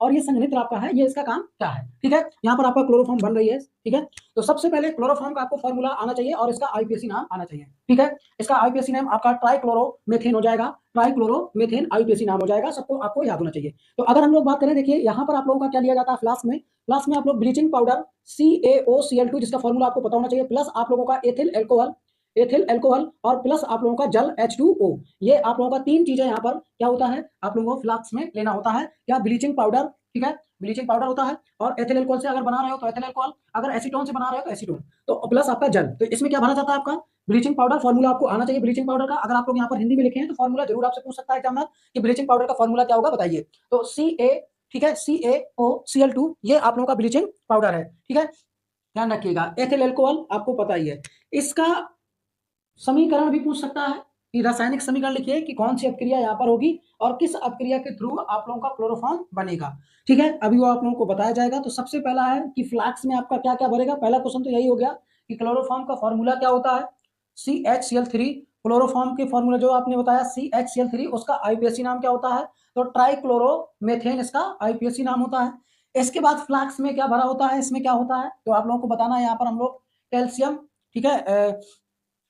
और ये संघनित्र आपका है, ये इसका काम क्या है, ठीक है। यहाँ पर आपका क्लोरोफॉर्म बन रही है, ठीक है। तो सबसे पहले क्लोरोफॉर्म का आपको फॉर्मूला आना चाहिए और इसका आईयूपीएसी नाम आना चाहिए, ठीक है। इसका आईयूपीएसी नाम आपका ट्राइक्लोरोमेथेन हो जाएगा, ट्राइक्लोरोमेथेन आईयूपीएसी नाम हो जाएगा, सबको आपको याद होना चाहिए। तो अगर हम लोग बात करें, देखिए यहाँ पर आप लोगों का क्या लिया जाता है फ्लास्क में आप लोग ब्लीचिंग पाउडर CaOCl2 जिसका फॉर्मूला आपको पता होना चाहिए, प्लस आप लोगों का एथिल एल्कोहल और प्लस आप लोगों का जल H2O, ये आप लोगों का 3 चीजें यहाँ पर क्या होता है आप लोगों को फ्लास्क में लेना होता है। क्या? ब्लीचिंग पाउडर, ठीक है, ब्लीचिंग पाउडर होता है, और एथिल एल्कोहल से अगर बना रहे हो तो एथिल एल्कोहल, अगर एसीटोन से बना रहे हो तो एसीटोन, तो प्लस आपका जल। तो इसमें क्या भरा जाता है आपका ब्लीचिंग पाउडर, फॉर्मूला आपको आना चाहिए ब्लीचिंग पाउडर का। अगर आप लोग यहाँ पर हिंदी में लिखे हैं तो फॉर्मूला जरूर आपसे पूछ सकता है एग्जामिनर कि ब्लीचिंग पाउडर का फॉर्मूला क्या होगा बताइए। तो CA, ठीक है, CaOCl2 ये आप लोगों का ब्लीचिंग पाउडर है, ठीक है, ध्यान रखिएगा। एथिल एल्कोहल आपको पता ही है, इसका समीकरण भी पूछ सकता है कि रासायनिक समीकरण लिखिए कि कौन सी अपक्रिया यहाँ पर होगी और किस अपक्रिया के थ्रू आप लोगों का क्लोरोफॉर्म बनेगा, ठीक है, अभी वो आप लोगों को बताया जाएगा। तो सबसे पहला है कि फ्लास्क में आपका क्या क्या भरेगा, पहला क्वेश्चन तो यही हो गया कि क्लोरोफॉर्म का फॉर्मूला क्या होता है, CHCl3। क्लोरोफॉर्म के फॉर्मूला जो आपने बताया CHCl3, उसका आईयूपीएसी नाम क्या होता है, तो ट्राइक्लोरोमेथेन इसका आईयूपीएसी नाम होता है। इसके बाद फ्लास्क में क्या भरा होता है, इसमें क्या होता है तो आप लोगों को बताना है। यहाँ पर हम लोग कैल्शियम, ठीक है,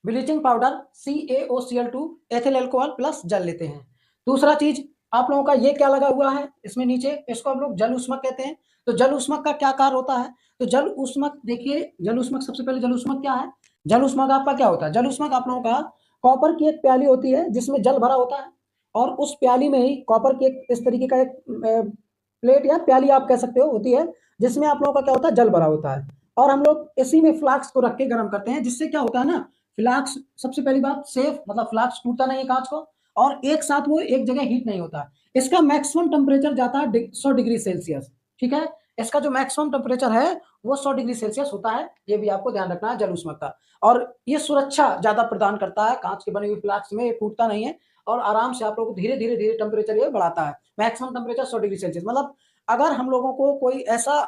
bleaching powder CaOCl2, ethyl alcohol plus जल लेते हैं। दूसरा चीज आप लोगों का ये क्या लगा हुआ है इसमें नीचे, इसको हम लोग जल ऊष्मक कहते हैं। तो जल ऊष्मक का क्या कार्य होता है, तो जल ऊष्मक देखिए, जल ऊष्मक सबसे पहले जल ऊष्मक क्या है, जल ऊष्मक आपका क्या होता है, जल ऊष्मक आप लोगों का कॉपर की एक प्याली होती है जिसमें जल भरा होता है, और उस प्याली में ही कॉपर की एक इस तरीके का एक प्लेट या प्याली आप कह सकते हो होती है, जिसमें आप लोगों का क्या होता है जल भरा होता है, और हम लोग इसी में फ्लास्क को रख के गर्म करते हैं, जिससे क्या होता है ना, फ्लास्क सबसे पहली बात सेफ, मतलब फ्लास्क टूटता नहीं है कांच को, और एक साथ वो एक जगह हीट नहीं होता। इसका मैक्सिमम टेम्परेचर जाता है 100 डिग्री सेल्सियस, ठीक है, इसका जो मैक्सिमम टेम्परेचर है वो 100 डिग्री सेल्सियस होता है, ये भी आपको ध्यान रखना है जल ऊष्मक का। और ये सुरक्षा ज्यादा प्रदान करता है, कांच की बनी हुई फ्लास्क में ये टूटता नहीं है, और आराम से आप लोग धीरे धीरे धीरे टेम्परेचर ये बढ़ाता है, मैक्सिमम टेम्परेचर 100 डिग्री सेल्सियस। मतलब अगर हम लोगों को कोई ऐसा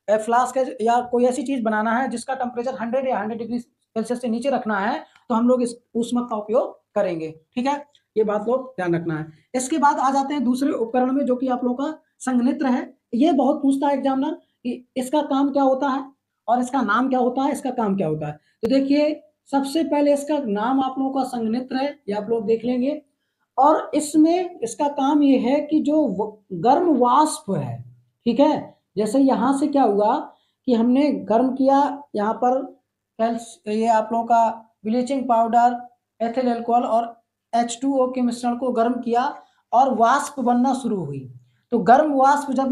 फ्लास्क है या कोई ऐसी चीज बनाना है जिसका टेम्परेचर 100 या 100 डिग्री सेल्सियस से नीचे रखना है, तो हम लोग इस ऊष्मक का उपयोग करेंगे, ठीक है, ये बात लोग ध्यान रखना है। इसके बाद आ जाते हैं दूसरे उपकरण में जो कि आप लोगों का संघनित्र है। ये बहुत पूछता है एग्जामिनर कि इसका काम क्या होता है और इसका नाम क्या होता है, इसका काम क्या होता है। तो देखिए सबसे पहले इसका नाम आप लोगों का संघनित्र है, ये आप लोग देख लेंगे, और इसमें इसका काम ये है कि जो गर्म वाष्प है, ठीक है, जैसे यहां से क्या हुआ कि हमने गर्म किया, यहाँ पर ये आप लोगों का ब्लीचिंग पाउडर, एथिल अल्कोहल और H2O के मिश्रण को गर्म किया और वाष्प बनना शुरू हुई। तो गर्म वाष्प जब